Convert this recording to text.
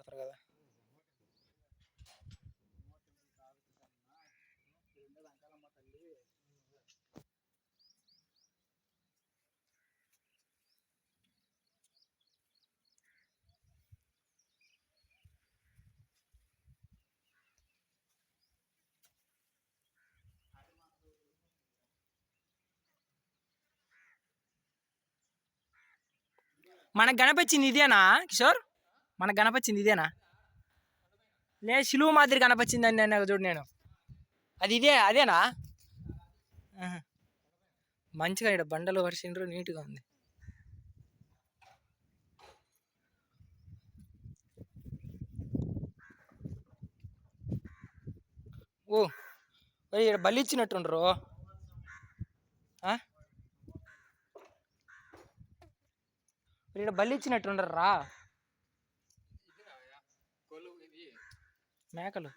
పెడతారు కదా. మనకు కనిపించింది ఇదేనా కిషోర్? మనకు కనిపించింది ఇదేనా? లేదు, సిలువ మాదిరి కనిపించింది అని నేను చూడు. నేను అది అదేనా? మంచిగా ఇక్కడ బండలు పరిచిండ్రు, నీట్గా ఉంది. ఓ ఇక్కడ బలి ఇచ్చినట్టుండ్రు. ఇక్కడ బలి ఇచ్చినట్టుండ్రా మేకలు.